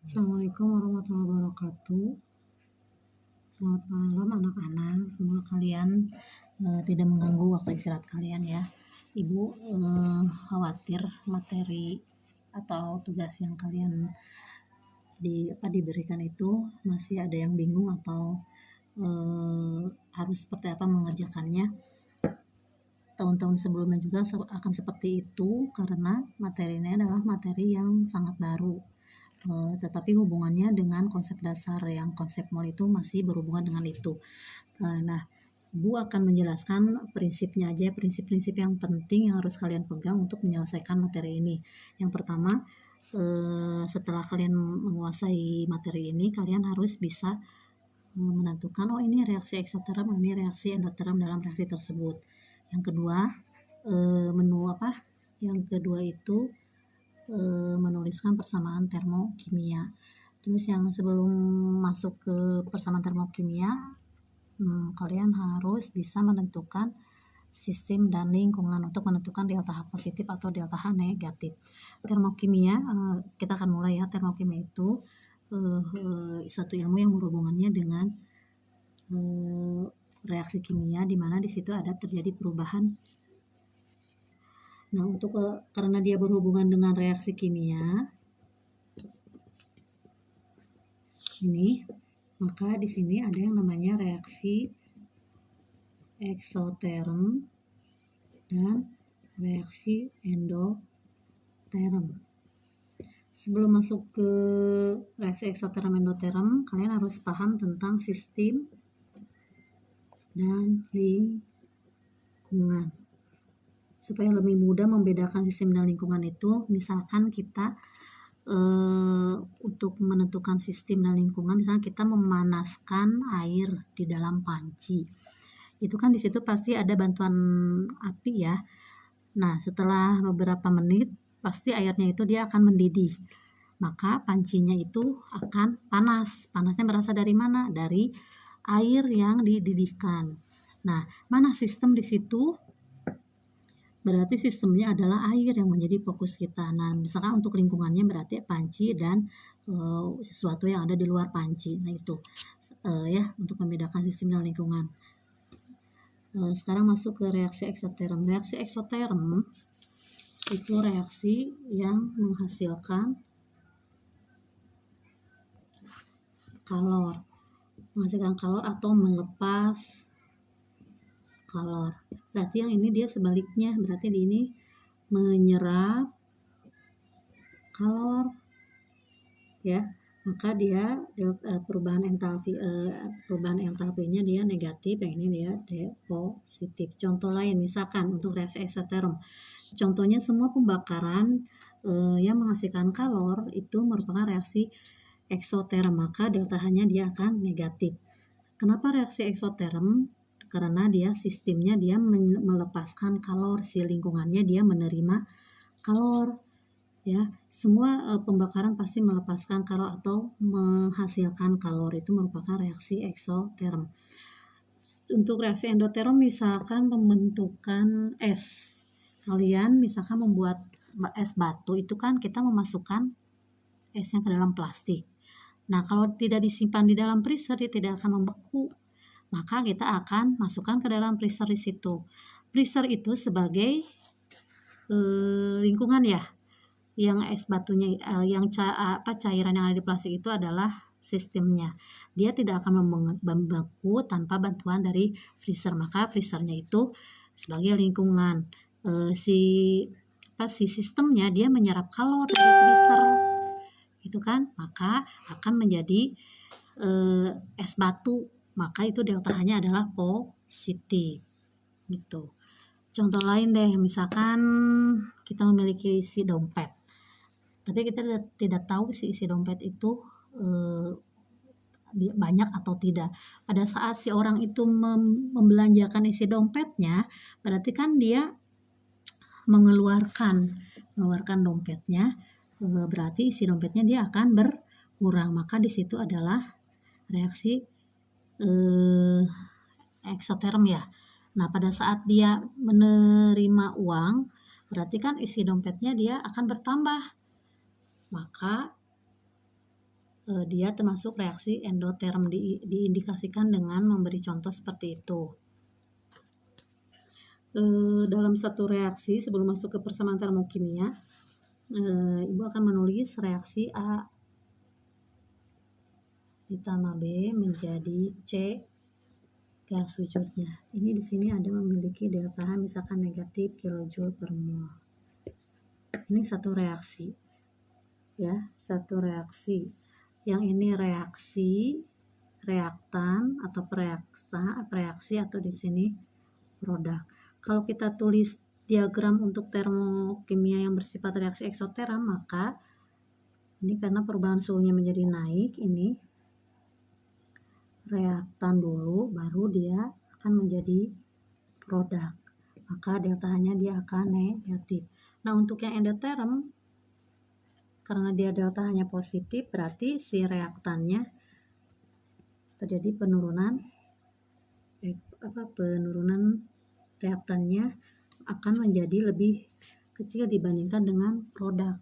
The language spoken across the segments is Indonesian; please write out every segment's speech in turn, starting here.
Assalamualaikum warahmatullahi wabarakatuh. Selamat malam anak-anak. Semoga kalian tidak mengganggu waktu istirahat kalian ya. Ibu khawatir materi atau tugas yang kalian diberikan itu masih ada yang bingung atau harus seperti apa mengerjakannya. Tahun-tahun sebelumnya juga akan seperti itu karena materinya adalah materi yang sangat baru. Tetapi hubungannya dengan konsep dasar yang konsep MOL itu masih berhubungan dengan itu. Nah, Bu akan menjelaskan prinsipnya aja, prinsip-prinsip yang penting yang harus kalian pegang untuk menyelesaikan materi ini. Yang pertama, setelah kalian menguasai materi ini, kalian harus bisa menentukan, oh ini reaksi eksoterm, ini reaksi endoterm dalam reaksi tersebut. Yang kedua, Yang kedua itu menuliskan persamaan termokimia. Terus yang sebelum masuk ke persamaan termokimia, kalian harus bisa menentukan sistem dan lingkungan untuk menentukan delta H positif atau delta H negatif. Termokimia, kita akan mulai ya. Termokimia itu suatu ilmu yang berhubungannya dengan reaksi kimia, di mana di situ ada terjadi perubahan. Nah, karena dia berhubungan dengan reaksi kimia ini, maka di sini ada yang namanya reaksi eksoterm dan reaksi endoterm. Sebelum masuk ke reaksi eksoterm endoterm, kalian harus paham tentang sistem dan lingkungan. Supaya lebih mudah membedakan sistem dan lingkungan itu, misalkan kita untuk menentukan sistem dan lingkungan, misalnya kita memanaskan air di dalam panci, itu kan di situ pasti ada bantuan api ya. Nah, setelah beberapa menit pasti airnya itu dia akan mendidih, maka pancinya itu akan panas. Panasnya berasal dari mana? Dari air yang dididihkan. Nah, mana sistem di situ? Berarti sistemnya adalah air yang menjadi fokus kita. Nah, misalkan untuk lingkungannya berarti panci dan sesuatu yang ada di luar panci. Nah, itu ya untuk membedakan sistem dan lingkungan. Sekarang masuk ke reaksi eksoterm. Reaksi eksoterm itu reaksi yang menghasilkan kalor. Menghasilkan kalor atau melepas kalor. Berarti yang ini dia sebaliknya, berarti di ini menyerap kalor ya, maka dia perubahan entalpinya dia negatif, yang ini dia positif. Contoh lain misalkan untuk reaksi eksoterm, contohnya semua pembakaran yang menghasilkan kalor itu merupakan reaksi eksoterm, maka delta H-nya dia akan negatif. Kenapa reaksi eksoterm? Karena dia sistemnya dia melepaskan kalor, si lingkungannya dia menerima kalor ya. Semua pembakaran pasti melepaskan kalor atau menghasilkan kalor, itu merupakan reaksi eksoterm. Untuk reaksi endoterm misalkan pembentukan es, kalian misalkan membuat es batu, itu kan kita memasukkan esnya ke dalam plastik. Nah, kalau tidak disimpan di dalam freezer dia tidak akan membeku, maka kita akan masukkan ke dalam freezer di situ. Freezer itu sebagai lingkungan ya. Yang es batunya, cairan yang ada di plastik itu adalah sistemnya. Dia tidak akan membeku tanpa bantuan dari freezer, maka freezernya itu sebagai lingkungan. Si sistemnya dia menyerap kalor dari freezer, itu kan, maka akan menjadi es batu, maka itu delta H-nya adalah positif gitu. Contoh lain deh, misalkan kita memiliki isi dompet, tapi kita tidak tahu si isi dompet itu banyak atau tidak. Pada saat si orang itu membelanjakan isi dompetnya, berarti kan dia mengeluarkan dompetnya, berarti isi dompetnya dia akan berkurang, maka di situ adalah reaksi eksoterm ya. Nah, pada saat dia menerima uang, berarti kan isi dompetnya dia akan bertambah, maka dia termasuk reaksi endoterm, diindikasikan dengan memberi contoh seperti itu. Dalam satu reaksi sebelum masuk ke persamaan termokimia, Ibu akan menulis reaksi A ditambah B menjadi C gas wujudnya. Ini di sini ada memiliki delta H misalkan negatif kilojoule per mol. Ini satu reaksi, ya, satu reaksi. Yang ini reaksi, reaktan atau reaksi atau di sini produk. Kalau kita tulis diagram untuk termokimia yang bersifat reaksi eksoteram, maka ini karena perubahan suhunya menjadi naik, ini reaktan dulu, baru dia akan menjadi produk. Maka deltanya dia akan negatif. Nah, untuk yang endoterm, karena dia deltanya positif, berarti si reaktannya terjadi penurunan reaktannya akan menjadi lebih kecil dibandingkan dengan produk.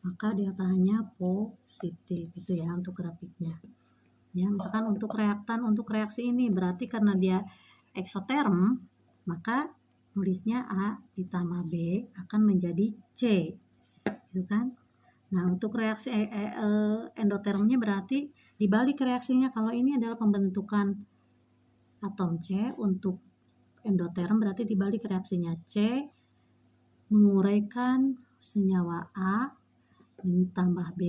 Maka deltanya positif, itu ya untuk grafiknya. Ya, misalkan untuk reaktan untuk reaksi ini berarti karena dia eksoterm, maka nulisnya A ditambah B akan menjadi C, gitu kan? Nah, untuk reaksi endotermnya berarti dibalik reaksinya. Kalau ini adalah pembentukan atom C, untuk endoterm berarti dibalik reaksinya. C menguraikan senyawa A ditambah B,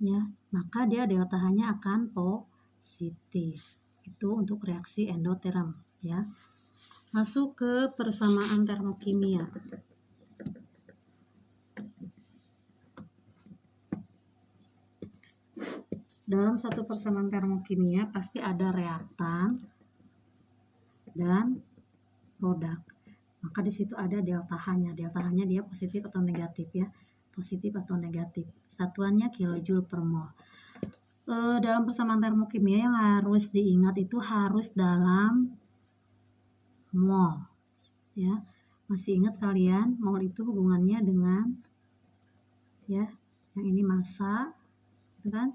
ya, maka dia delta H-nya akan positif. Itu untuk reaksi endoterm, ya. Masuk ke persamaan termokimia. Dalam satu persamaan termokimia pasti ada reaktan dan produk. Maka di situ ada delta H-nya. Delta H-nya dia positif atau negatif, ya. Positif atau negatif. Satuannya kilojoule per mol. Dalam persamaan termokimia yang harus diingat itu harus dalam mol, ya. Masih ingat kalian mol itu hubungannya dengan, ya, yang ini massa, gitu kan?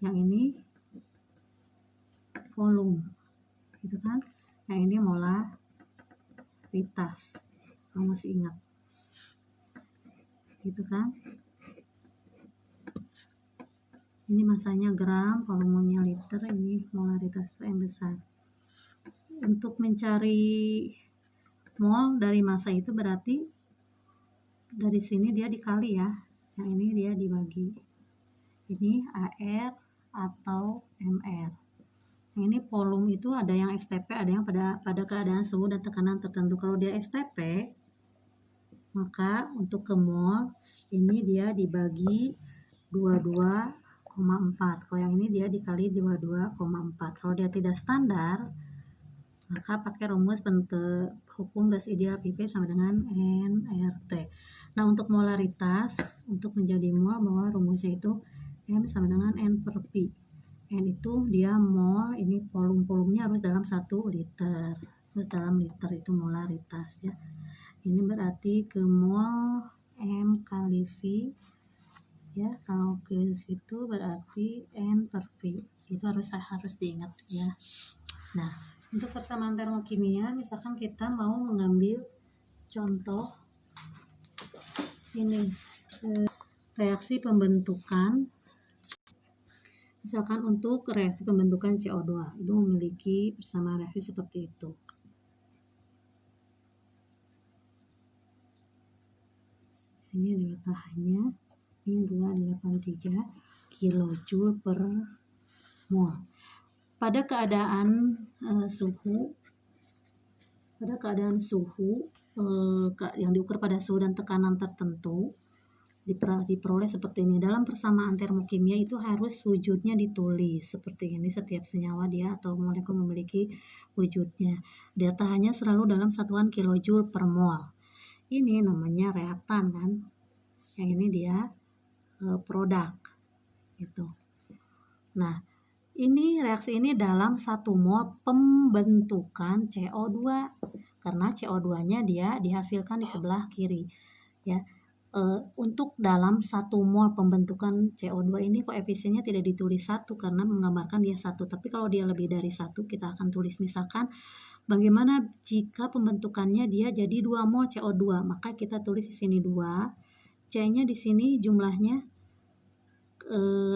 Yang ini volume, gitu kan? Yang ini molaritas, kalau masih ingat, gitu kan? Ini masanya gram, volumenya liter, ini molaritas itu M besar. Untuk mencari mol dari massa itu berarti dari sini dia dikali, ya. Yang ini dia dibagi. Ini AR atau MR. Yang ini volume itu ada yang STP, ada yang pada keadaan suhu dan tekanan tertentu. Kalau dia STP, maka untuk ke mol ini dia dibagi 22,4. Kalau yang ini dia dikali 22,4. Kalau dia tidak standar, maka pakai rumus hukum gas ideal P sama dengan nRT. Nah, untuk molaritas, untuk menjadi mol, bahwa rumusnya itu M sama dengan N per P. N itu dia mol, ini volumenya harus dalam 1 liter. Terus dalam liter itu molaritas, ya. Ini berarti ke mol M kali V, ya. Kalau ke situ berarti N per V. Itu harus diingat, ya. Nah, untuk persamaan termokimia, misalkan kita mau mengambil contoh ini, reaksi pembentukan, misalkan untuk reaksi pembentukan CO2, itu memiliki persamaan reaksi seperti itu. Sini delta H-nya ini 283 kilojoule per mol. Pada keadaan suhu yang diukur pada suhu dan tekanan tertentu, diperoleh seperti ini. Dalam persamaan termokimia itu harus wujudnya ditulis seperti ini. Setiap senyawa dia atau molekul memiliki wujudnya. Delta H-nya selalu dalam satuan kilojoule per mol. Ini namanya reaktan, kan? Yang ini dia produk, gitu. Nah, ini reaksi ini dalam 1 mol pembentukan CO2, karena CO2-nya dia dihasilkan di sebelah kiri, ya. untuk dalam 1 mol pembentukan CO2 ini koefisiennya tidak ditulis 1 karena menggambarkan dia 1, tapi kalau dia lebih dari 1 kita akan tulis misalkan bagaimana jika pembentukannya dia jadi 2 mol CO2, maka kita tulis di sini 2, C-nya di sini jumlahnya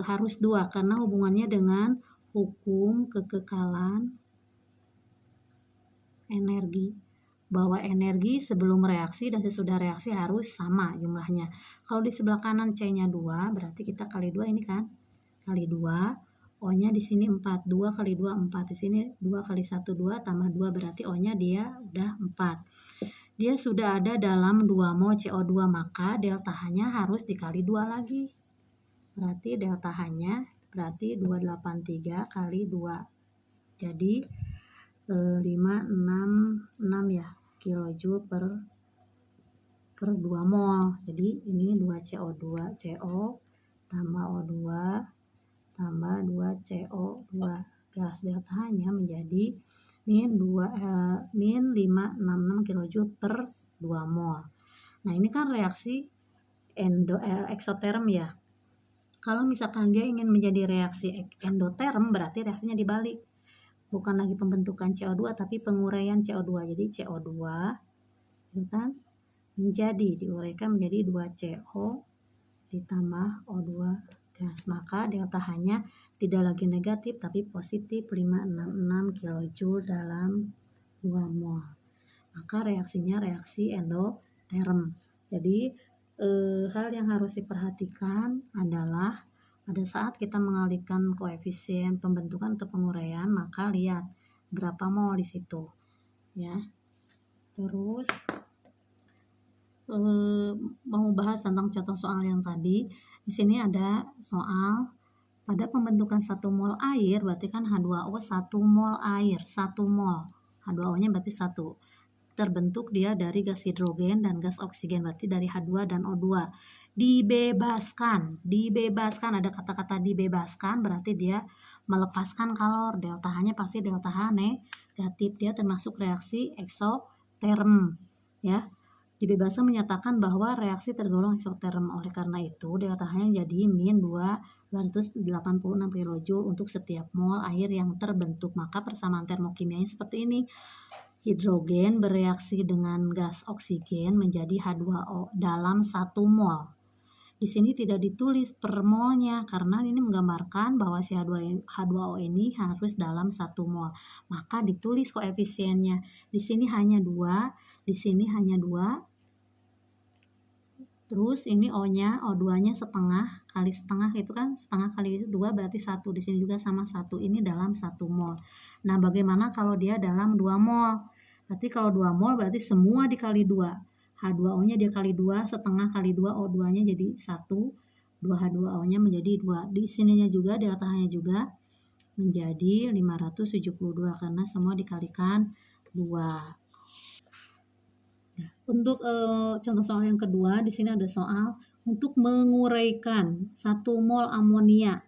harus 2 karena hubungannya dengan hukum kekekalan energi, bahwa energi sebelum reaksi dan sesudah reaksi harus sama jumlahnya. Kalau di sebelah kanan C-nya 2, berarti kita kali 2 ini kan, kali 2, O-nya di sini 4, 2 kali 2 4, di sini 2 kali 1 2 tambah 2 berarti O-nya dia udah 4. Dia sudah ada dalam 2 mol CO2, maka delta H-nya harus dikali 2 lagi. Berarti delta H-nya berarti 283 kali 2. Jadi 566 ya kilojoule per 2 mol. Jadi ini 2 CO2, CO tambah O2 tambah 2 CO2 gas, delta H-nya menjadi min 566 kilojoule per 2 mol. Nah, ini kan reaksi eksoterm ya. Kalau misalkan dia ingin menjadi reaksi endoterm, berarti reaksinya dibalik. Bukan lagi pembentukan CO2 tapi penguraian CO2. Jadi CO2 itu kan menjadi diuraikan menjadi 2CO ditambah O2 gas. Maka delta H-nya tidak lagi negatif tapi positif 566 kilojoule dalam 2 mol. Maka reaksinya reaksi endoterm. Jadi hal yang harus diperhatikan adalah pada saat kita mengalihkan koefisien pembentukan atau penguraian, maka lihat berapa mol di situ, ya. Terus mau bahas tentang contoh soal yang tadi. Di sini ada soal pada pembentukan 1 mol air, berarti kan H2O 1 mol air, 1 mol. H2O-nya berarti 1. Terbentuk dia dari gas hidrogen dan gas oksigen, berarti dari H2 dan O2. Dibebaskan, ada kata-kata dibebaskan berarti dia melepaskan kalor, delta H-nya pasti delta H negatif, dia termasuk reaksi eksoterm, ya. Dibebaskan menyatakan bahwa reaksi tergolong eksoterm, oleh karena itu delta H-nya jadi min 286 kilojoule untuk setiap mol air yang terbentuk. Maka persamaan termokimianya seperti ini. Hidrogen bereaksi dengan gas oksigen menjadi H2O dalam 1 mol. Di sini tidak ditulis per molnya karena ini menggambarkan bahwa si H2O ini harus dalam 1 mol. Maka ditulis koefisiennya. Di sini hanya 2, di sini hanya 2. Terus ini O-nya, O2-nya setengah kali setengah itu kan, setengah kali 2 berarti 1. Di sini juga sama 1. Ini dalam 1 mol. Nah, bagaimana kalau dia dalam 2 mol? Berarti kalau 2 mol berarti semua dikali 2. H2O-nya dia kali 2, setengah kali 2, O2-nya jadi 1, 2H2O-nya menjadi 2. Di sininya juga delta H-nya juga menjadi 572 karena semua dikalikan 2. Untuk contoh soal yang kedua, di sini ada soal untuk menguraikan 1 mol amonia.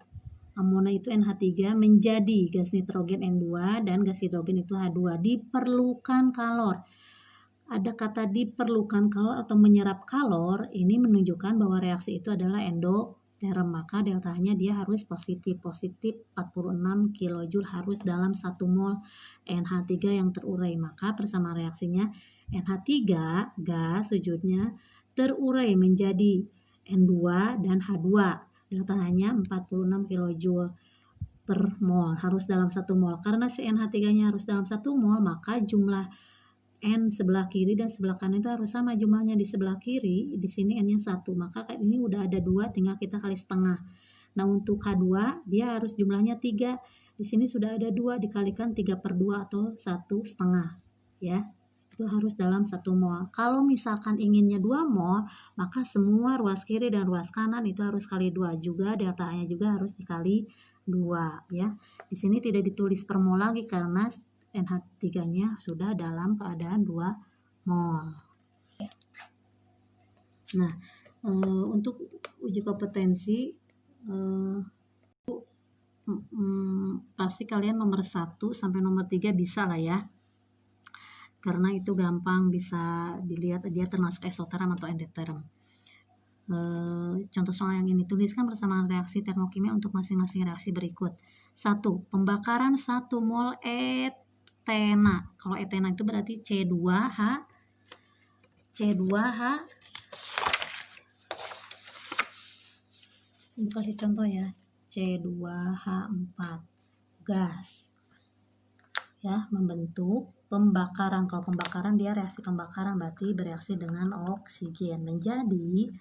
Amonia itu NH3 menjadi gas nitrogen N2 dan gas hidrogen itu H2. Diperlukan kalor. Ada kata diperlukan kalor atau menyerap kalor, ini menunjukkan bahwa reaksi itu adalah endoterm, maka deltanya dia harus positif 46 kilojoule harus dalam 1 mol NH3 yang terurai. Maka persamaan reaksinya NH3 gas wujudnya terurai menjadi N2 dan H2. Deltanya 46 kilojoule per mol harus dalam 1 mol. Karena si NH3-nya harus dalam 1 mol, maka jumlah N sebelah kiri dan sebelah kanan itu harus sama jumlahnya. Di sebelah kiri, di sini N-nya 1, maka ini udah ada 2, tinggal kita kali setengah. Nah, untuk H2 dia harus jumlahnya 3. Di sini sudah ada 2, dikalikan 3 per 2 atau 1 setengah, ya. Itu harus dalam 1 mol. Kalau misalkan inginnya 2 mol, maka semua ruas kiri dan ruas kanan itu harus kali 2 juga, delta-nya juga harus dikali 2, ya. Di sini tidak ditulis per mol lagi karena NH3-nya sudah dalam keadaan 2 mol. Nah, untuk uji kompetensi pasti kalian nomor 1 sampai nomor 3 bisa lah ya. Karena itu gampang bisa dilihat dia termasuk eksoterm atau endoterm. Contoh soal yang ini, tuliskan persamaan reaksi termokimia untuk masing-masing reaksi berikut. 1. Pembakaran 1 mol etena. Kalau etena itu berarti C2H ini kasih contoh ya, C2H4 gas ya, membentuk pembakaran. Kalau pembakaran dia reaksi pembakaran berarti bereaksi dengan oksigen menjadi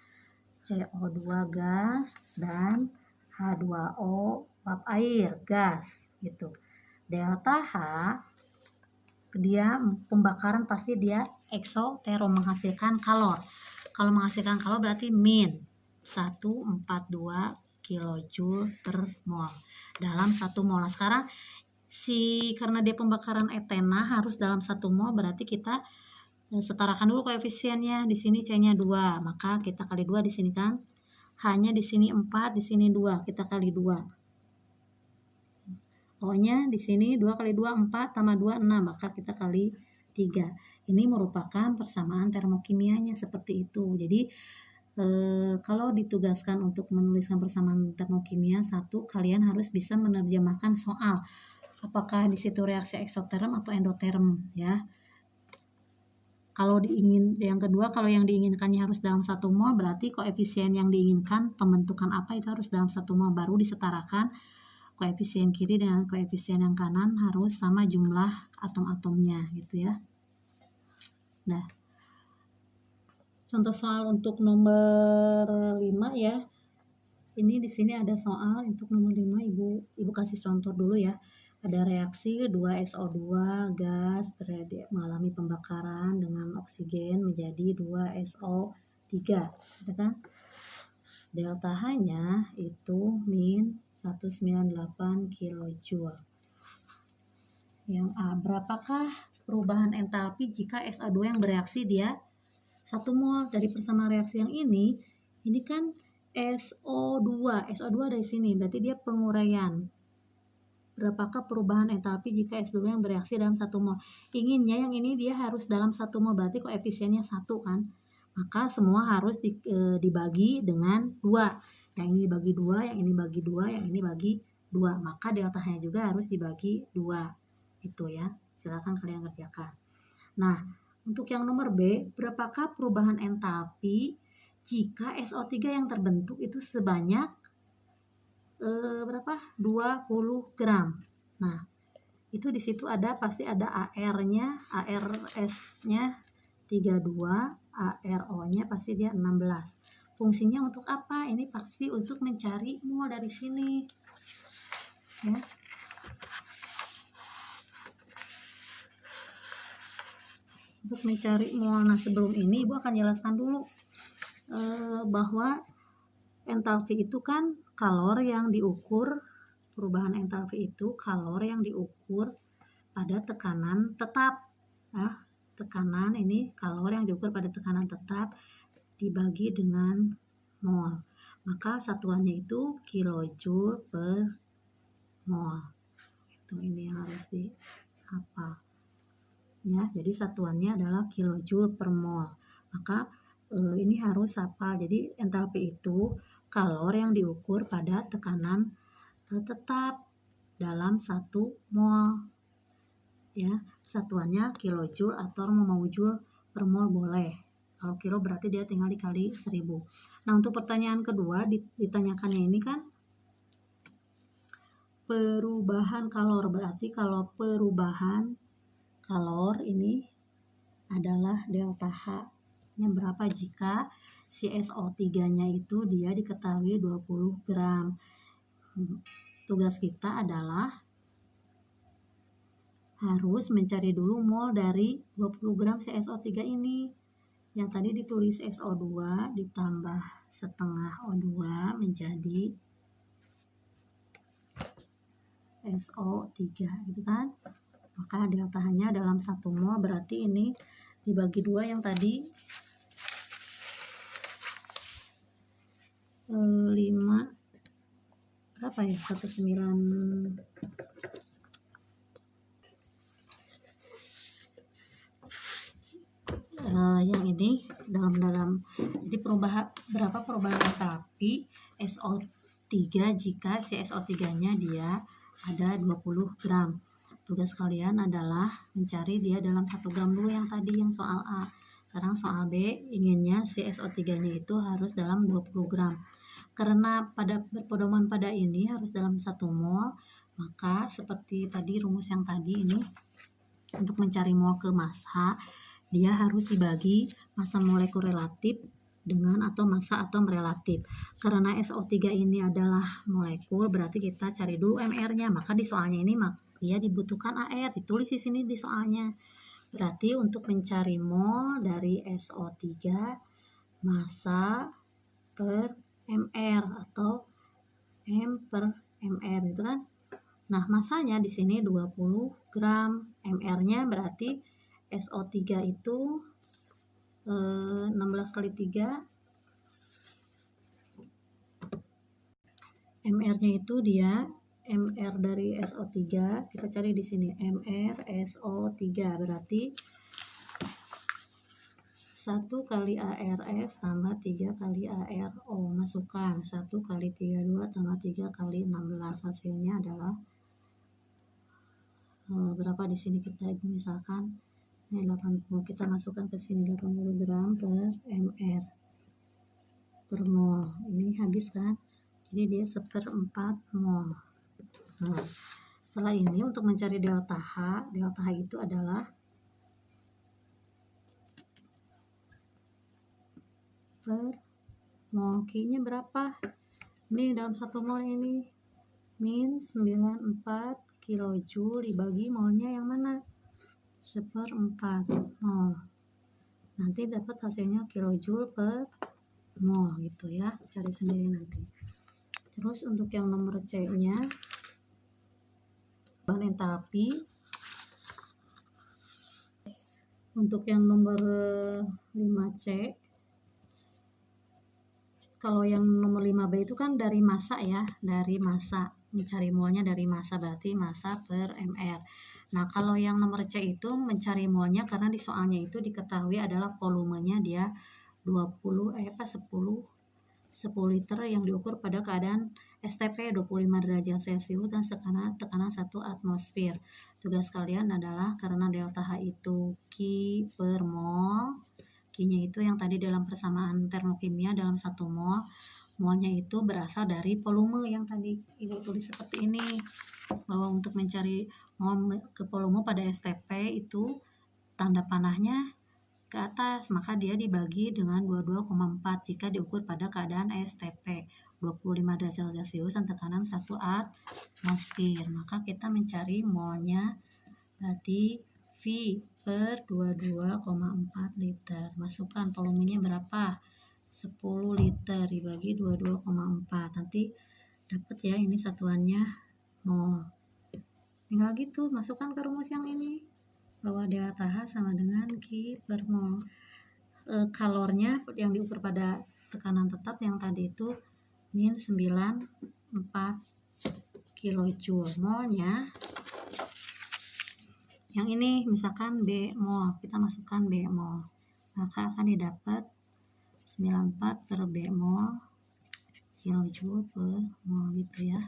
CO2 gas dan H2O uap air gas gitu. Delta H dia pembakaran pasti dia eksoterom, menghasilkan kalor. Kalau menghasilkan kalor berarti min 142 kilojoule per mol dalam 1 mol. Nah, sekarang karena dia pembakaran etena harus dalam 1 mol, berarti kita setarakan dulu koefisiennya. Di sini C-nya 2, maka kita kali 2 di sini kan. H-nya di sini 4, di sini 2, kita kali 2. O-nya di sini 2 kali 2 4 tambah 2 6, maka kita kali 3. Ini merupakan persamaan termokimianya seperti itu. Jadi kalau ditugaskan untuk menuliskan persamaan termokimia, satu, kalian harus bisa menerjemahkan soal. Apakah di situ reaksi eksoterm atau endoterm ya. Yang kedua, kalau yang diinginkannya harus dalam 1 mol, berarti koefisien yang diinginkan pembentukan apa itu harus dalam 1 mol, baru disetarakan koefisien kiri dengan koefisien yang kanan harus sama jumlah atom-atomnya gitu ya. Nah, contoh soal untuk nomor 5 ya. Ini di sini ada soal untuk nomor 5, Ibu kasih contoh dulu ya. Ada reaksi 2SO2 gas mengalami pembakaran dengan oksigen menjadi 2SO3, gitu kan? Delta H-nya itu min 198 kilojoule. Yang A, berapakah perubahan entalpi jika SO2 yang bereaksi dia 1 mol? Dari persamaan reaksi yang ini kan SO2 dari sini, berarti dia penguraian. Berapakah perubahan entalpi jika SO2 yang bereaksi dalam 1 mol? Inginnya yang ini dia harus dalam 1 mol, berarti koefisiennya 1 kan? Maka semua harus dibagi dengan 2. Yang ini bagi 2, yang ini bagi 2, yang ini bagi 2. Maka deltanya juga harus dibagi 2. Itu ya. Silakan kalian kerjakan. Nah, untuk yang nomor B, berapakah perubahan entalpi jika SO3 yang terbentuk itu sebanyak berapa? 20 gram. Nah, itu di situ pasti ada AR-nya, ARS-nya 32, ARO-nya pasti dia 16. Fungsinya untuk apa? Ini pasti untuk mencari mol dari sini. Ya. Untuk mencari mol. Nah, sebelum ini Ibu akan jelaskan dulu bahwa entalpi itu kan kalor yang diukur, perubahan entalpi itu kalor yang diukur pada tekanan tetap. Nah, tekanan ini kalor yang diukur pada tekanan tetap dibagi dengan mol. Maka satuannya itu kilojoule per mol. Itu ini yang harus dihafal. Ya, jadi satuannya adalah kilojoule per mol. Maka ini harus hafal. Jadi entalpi itu kalor yang diukur pada tekanan tetap dalam 1 mol. Ya, satuannya kilojoule atau mau joule per mol boleh. Kalau kilo berarti dia tinggal dikali 1000. Nah, untuk pertanyaan kedua ditanyakannya ini kan perubahan kalor. Berarti kalau perubahan kalor ini adalah delta H-nya berapa jika si SO3-nya itu dia diketahui 20 gram. Tugas kita adalah harus mencari dulu mol dari 20 gram CSO3 ini. Yang tadi ditulis SO2 ditambah setengah O2 menjadi SO3 gitu kan. Maka deltanya dalam 1 mol berarti ini dibagi 2 yang tadi 5 berapa ya, 19 5 yang ini dalam jadi berapa perubahan entalpi SO3 jika si SO3-nya dia ada 20 gram. Tugas kalian adalah mencari dia dalam 1 gram dulu yang tadi yang soal A. Sekarang soal B, inginnya si SO3-nya itu harus dalam 20 gram. Karena pada berpedoman pada ini harus dalam 1 mol, maka seperti tadi rumus yang tadi ini, untuk mencari mol ke massa, dia harus dibagi massa molekul relatif dengan atau massa atom relatif. Karena SO3 ini adalah molekul, berarti kita cari dulu MR-nya. Maka di soalnya ini dia dibutuhkan AR, ditulis di sini di soalnya. Berarti untuk mencari mol dari SO3, massa per MR atau M per MR itu kan. Nah, masanya di sini 20 gram, MR-nya berarti SO3 itu 16 kali 3, MR-nya itu dia MR dari SO3, kita cari di sini MR SO3 berarti 1 kali ARS tambah 3 kali ARO, masukkan 1 kali 32 tambah 3 kali 16, hasilnya adalah berapa di sini kita misalkan ini 80, kita masukkan ke sini 80 gram per mr per mol, ini habis kan, jadi dia 1/4 mol. Nah, setelah ini untuk mencari delta H itu adalah per mol. Q-nya berapa? Ini dalam 1 mol ini min 94 kilojoule dibagi molnya yang mana? 1/4 mol. Nanti dapat hasilnya kilojoule per mol gitu ya, cari sendiri nanti. Terus untuk yang nomor C-nya, bahan entalpi. Untuk yang nomor 5C, kalau yang nomor 5B itu kan dari massa ya, dari massa, mencari molnya dari massa, berarti massa per mr. Nah, kalau yang nomor C itu mencari molnya karena di soalnya itu diketahui adalah volumenya dia 10 liter yang diukur pada keadaan STP 25 derajat Celcius dan tekanan 1 atmosfer. Tugas kalian adalah karena delta H itu Q per mol, Q-nya itu yang tadi dalam persamaan termokimia dalam 1 mol, molnya itu berasal dari volume yang tadi Ibu tulis seperti ini, bahwa untuk mencari mol ke volume pada STP itu tanda panahnya ke atas, maka dia dibagi dengan 22,4 jika diukur pada keadaan STP 25 derajat Celcius dan tekanan 1 atmosfer. Maka kita mencari molnya berarti V per 22,4 liter. Masukkan volumenya berapa? 10 liter dibagi 22,4. Nanti dapat ya ini satuannya mol. Tinggal gitu, masukkan ke rumus yang ini bahwa delta H sama dengan Q per mol. Kalornya yang diukur pada tekanan tetap yang tadi itu min 94 kilojoule. Molnya yang ini misalkan B mol, kita masukkan B mol, maka akan didapat 94 per B mol kilojoule per mol gitu ya.